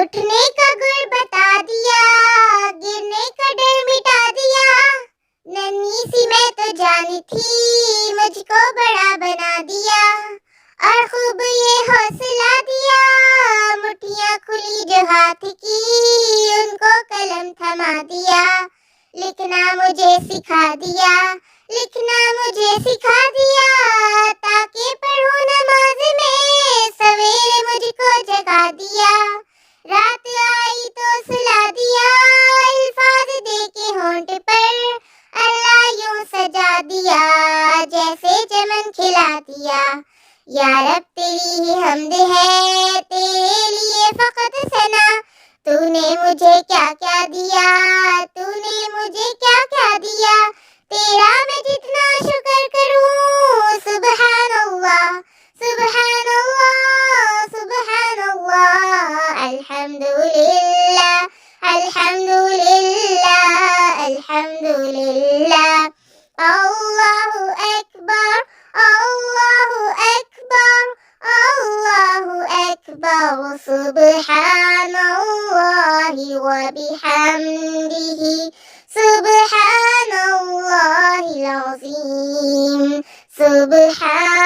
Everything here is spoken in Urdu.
اٹھنے کا گر بتا دیا، گرنے کا ڈر مٹا دیا، ننھی سی میں تو جان تھی مجھ کو بڑا بنا دیا، اور خوب یہ حوصلہ دیا، مٹھیاں کھلی جو ہاتھ کی ان کو قلم تھما دیا، لکھنا مجھے سکھا دیا، لکھنا مجھے سکھا دیا، تاکہ پڑھوں نماز میں سویرے مجھ کو جگا دیا، رات آئی تو سلا دیا، الفاظ دے کے ہونٹ پر اللہ یوں سجا دیا، جیسے چمن کھلا دیا، یا رب تیری ہی حمد ہے، تیرے لیے فقط ثنا، تو نے مجھے کیا کیا دیا، تو نے مجھے کیا کیا دیا، تیرا میں جتنا شکر کروں، سبحان اللہ سبحان اللہ سبحان اللہ، الحمدللہ الحمدللہ الحمدللہ، اللہ اکبر اللہ اکبر اللہ اکبر، سبحان اللہ وبحمدہ، سبحان اللہ العظیم، سبحان